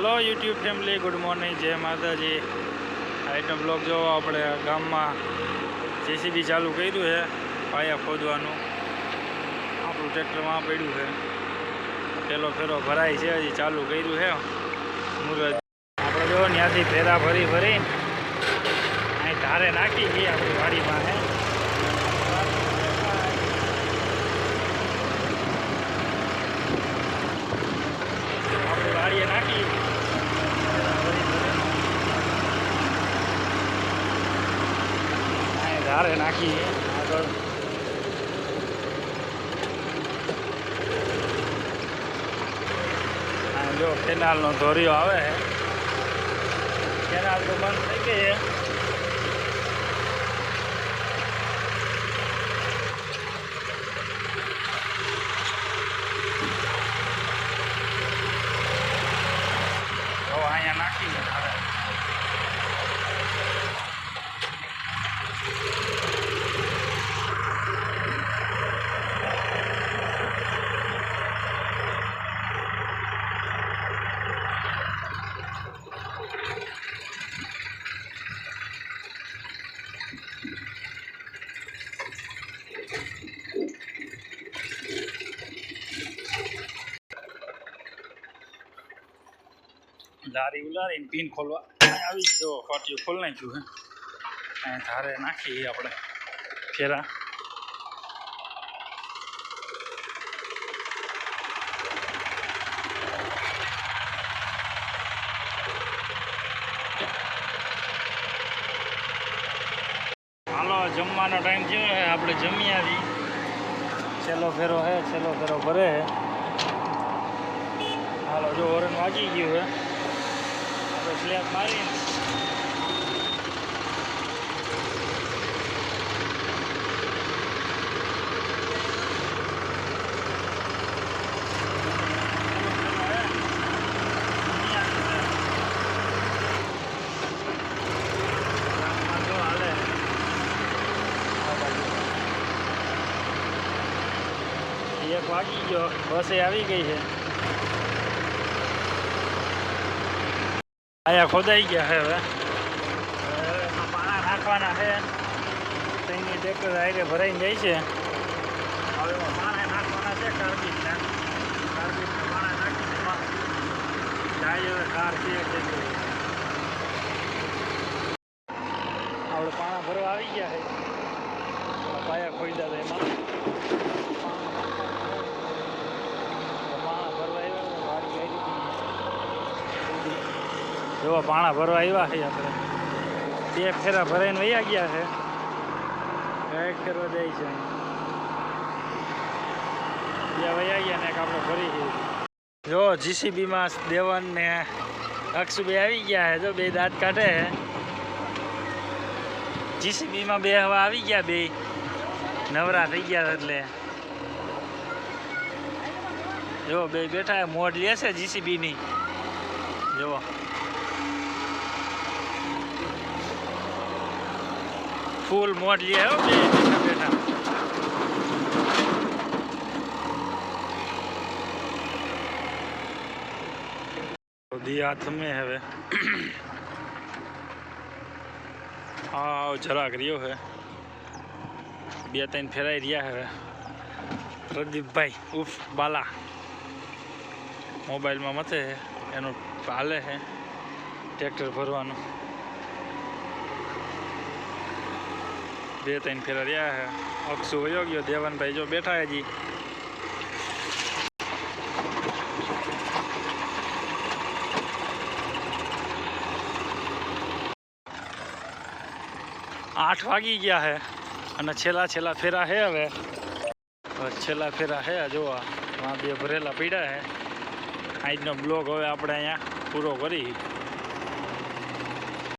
Hello YouTube family good morning जय माता जी। Item blog जो अपने गाम में जेसीबी चालू कर्यु है पाया खोदवानुं। आपणुं ट्रेक्टर वहाँ पड्युं है, पहलो फेरो भराय छे, हजी चालू कर्यु है मुहूर्त। आपणे जो त्याथी फेरा भरी भरी अहीं धारे नाखी छीए आपणी वाड़ी मांहे। आपणी वाड़ीए नाखी धारे नाखी आगळ जो केनाल नो धोरियो आवे है, केनाल तो बंद थई गई है। तो अहींया नाखी लारी उलारी पीन खोलवा આવી જો ફાટ્યું ખોલ નાખ્યું है। અહીં ધારે નાખી આપણે ફેરા। હાલો જમવાનો ટાઈમ થયો है, આપણે જમી આવી। છેલ્લો ફેરો है, છેલ્લો ફેરો ભરે है। હાલો જો ઓરન વાગી ગયું है, स्लैब मारी एक वागी गयो, बसे आई गई है। आया खोदाई गया है, हवे पाणा नाखवाना है। तेनी ट्रेक्टर आगे भराई जाए छे। हवे पाणा नाखवाना छे, कार्बिट ने पाणा नाखी जाए हवे कार छे। આપણે પાણા ભરવા આવી ગયા છે, પાયા ખોઈદા હતા એમાં પાણા ભરવા આવ્યા। વાડી આવી હતી जो पाणा भरवा आया है। अपने बे फेरा भराई वही गया है, एक फेरो जाए छे बे वही गया ने आप भरी है। जो जीसीबी में देवन ने अक्ष बे आई गया है, जो बे दांत काटे है। जीसीबी में बे हवा आई गया, बे नवरा थी गया एटले जो बे बैठा है। मोड ले से जीसीबी नी जो फूल मोड लिया हो बैठा बैठा। दी हाथ में है हाँ जरा करियो है, बे तीन फेराई रिया है। प्रदीप भाई उफ बाला मोबाइल में मते है, एनो पाले है ट्रेक्टर भरवानो। बे तीन फेरा रहा है। अक्षु वयो गयो, देवन भाई जो बैठा है जी। 8 वागी गया है અને છેલ્લા છેલ્લા फेरा है। हवे छेल्ला फेरा है, जो वहाँ बे भरेला पड़ा है। આજનો બ્લોગ હવે આપણે અહીંયા પૂરો કરી।